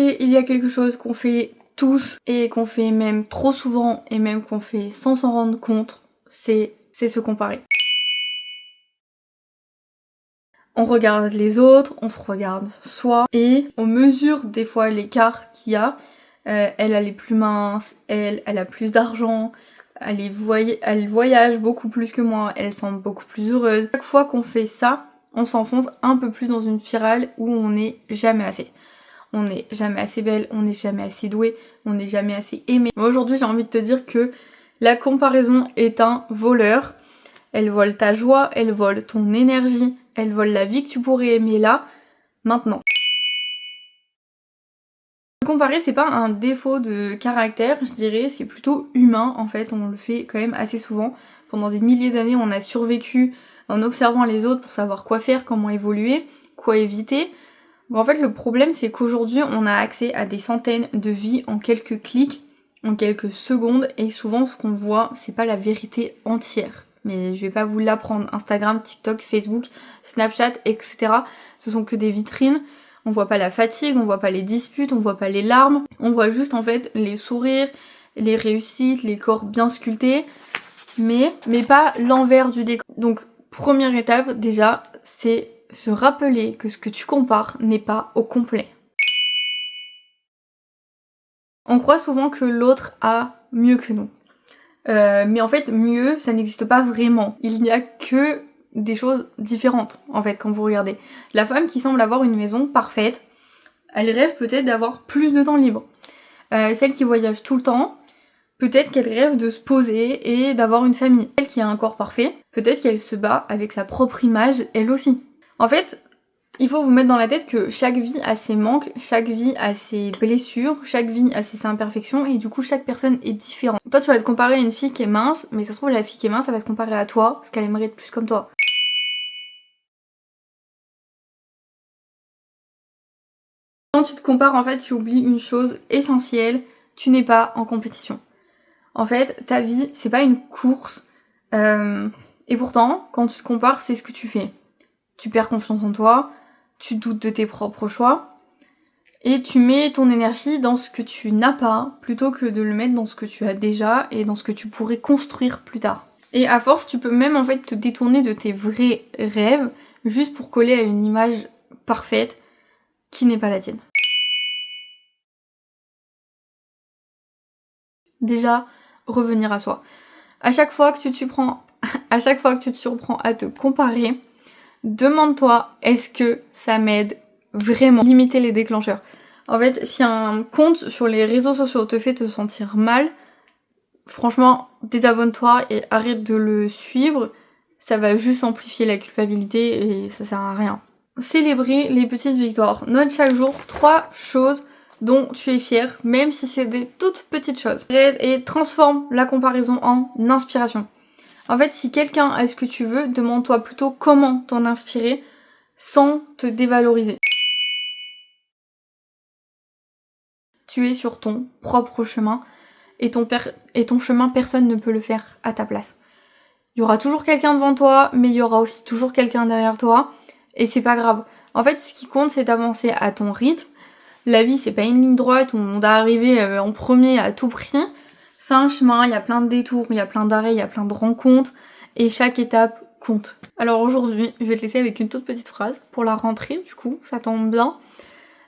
Et il y a quelque chose qu'on fait tous et qu'on fait même trop souvent et même qu'on fait sans s'en rendre compte, c'est se comparer. On regarde les autres, on se regarde soi et on mesure des fois l'écart qu'il y a. Elle est plus mince, elle a plus d'argent, elle voyage beaucoup plus que moi, elle semble beaucoup plus heureuse. Chaque fois qu'on fait ça, on s'enfonce un peu plus dans une spirale où on n'est jamais assez. On n'est jamais assez belle, on n'est jamais assez douée, on n'est jamais assez aimée. Aujourd'hui, j'ai envie de te dire que la comparaison est un voleur. Elle vole ta joie, elle vole ton énergie, elle vole la vie que tu pourrais aimer là, maintenant. Comparer, c'est pas un défaut de caractère, je dirais, c'est plutôt humain en fait, on le fait quand même assez souvent. Pendant des milliers d'années, on a survécu en observant les autres pour savoir quoi faire, comment évoluer, quoi éviter. En fait, le problème, c'est qu'aujourd'hui, on a accès à des centaines de vies en quelques clics, en quelques secondes, et souvent, ce qu'on voit, c'est pas la vérité entière. Mais je vais pas vous l'apprendre. Instagram, TikTok, Facebook, Snapchat, etc. Ce sont que des vitrines. On voit pas la fatigue, on voit pas les disputes, on voit pas les larmes. On voit juste, en fait, les sourires, les réussites, les corps bien sculptés, mais pas l'envers du décor. Donc, première étape, déjà, c'est se rappeler que ce que tu compares n'est pas au complet. On croit souvent que l'autre a mieux que nous. Mais en fait, mieux, ça n'existe pas vraiment. Il n'y a que des choses différentes, en fait, quand vous regardez. La femme qui semble avoir une maison parfaite, elle rêve peut-être d'avoir plus de temps libre. Celle qui voyage tout le temps, peut-être qu'elle rêve de se poser et d'avoir une famille. Celle qui a un corps parfait, peut-être qu'elle se bat avec sa propre image, elle aussi. En fait, il faut vous mettre dans la tête que chaque vie a ses manques, chaque vie a ses blessures, chaque vie a ses imperfections et du coup chaque personne est différente. Toi tu vas te comparer à une fille qui est mince, mais ça se trouve la fille qui est mince elle va se comparer à toi parce qu'elle aimerait être plus comme toi. Quand tu te compares en fait tu oublies une chose essentielle, tu n'es pas en compétition. En fait ta vie c'est pas une course et pourtant quand tu te compares c'est ce que tu fais. Tu perds confiance en toi, tu doutes de tes propres choix. Et tu mets ton énergie dans ce que tu n'as pas, plutôt que de le mettre dans ce que tu as déjà et dans ce que tu pourrais construire plus tard. Et à force, tu peux même en fait te détourner de tes vrais rêves, juste pour coller à une image parfaite qui n'est pas la tienne. Déjà, revenir à soi. À chaque fois que tu te surprends à te comparer, demande-toi, est-ce que ça m'aide vraiment? Limiter les déclencheurs. En fait, si un compte sur les réseaux sociaux te fait te sentir mal, franchement, désabonne-toi et arrête de le suivre. Ça va juste amplifier la culpabilité et ça sert à rien. Célébrer les petites victoires. Note chaque jour 3 choses dont tu es fier, même si c'est des toutes petites choses. Et transforme la comparaison en inspiration. En fait, si quelqu'un a ce que tu veux, demande-toi plutôt comment t'en inspirer sans te dévaloriser. Tu es sur ton propre chemin et ton chemin, personne ne peut le faire à ta place. Il y aura toujours quelqu'un devant toi, mais il y aura aussi toujours quelqu'un derrière toi et c'est pas grave. En fait, ce qui compte, c'est d'avancer à ton rythme. La vie, c'est pas une ligne droite où on doit arriver en premier à tout prix. C'est un chemin, il y a plein de détours, il y a plein d'arrêts, il y a plein de rencontres et chaque étape compte. Alors aujourd'hui, je vais te laisser avec une toute petite phrase pour la rentrée, du coup, ça tombe bien.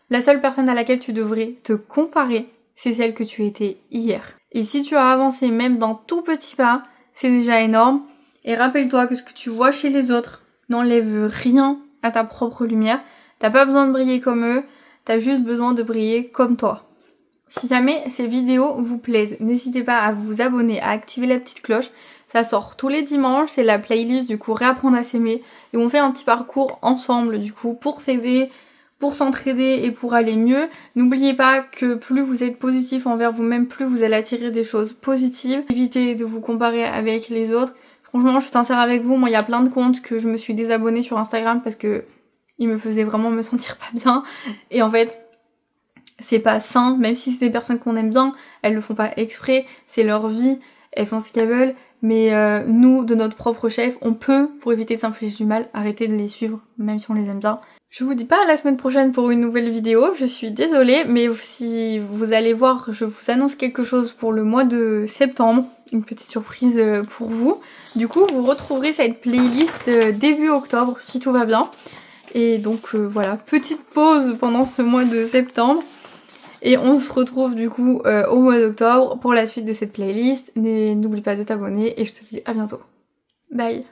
La seule personne à laquelle tu devrais te comparer, c'est celle que tu étais hier. Et si tu as avancé même dans tout petit pas, c'est déjà énorme. Et rappelle-toi que ce que tu vois chez les autres n'enlève rien à ta propre lumière. T'as pas besoin de briller comme eux, t'as juste besoin de briller comme toi. Si jamais ces vidéos vous plaisent, n'hésitez pas à vous abonner, à activer la petite cloche. Ça sort tous les dimanches, c'est la playlist du coup Réapprendre à s'aimer. Et on fait un petit parcours ensemble du coup pour s'aider, pour s'entraider et pour aller mieux. N'oubliez pas que plus vous êtes positif envers vous-même, plus vous allez attirer des choses positives. Évitez de vous comparer avec les autres. Franchement, je suis sincère avec vous, moi il y a plein de comptes que je me suis désabonnée sur Instagram parce que ils me faisaient vraiment me sentir pas bien. Et en fait, c'est pas sain, même si c'est des personnes qu'on aime bien, elles le font pas exprès, c'est leur vie, elles font ce qu'elles veulent. Mais nous, de notre propre chef, on peut, pour éviter de s'infliger du mal, arrêter de les suivre, même si on les aime bien. Je vous dis pas à la semaine prochaine pour une nouvelle vidéo, je suis désolée, mais si vous allez voir, je vous annonce quelque chose pour le mois de septembre, une petite surprise pour vous. Du coup, vous retrouverez cette playlist début octobre, si tout va bien. Et donc voilà, petite pause pendant ce mois de septembre. Et on se retrouve du coup au mois d'octobre pour la suite de cette playlist. N'oublie pas de t'abonner et je te dis à bientôt. Bye!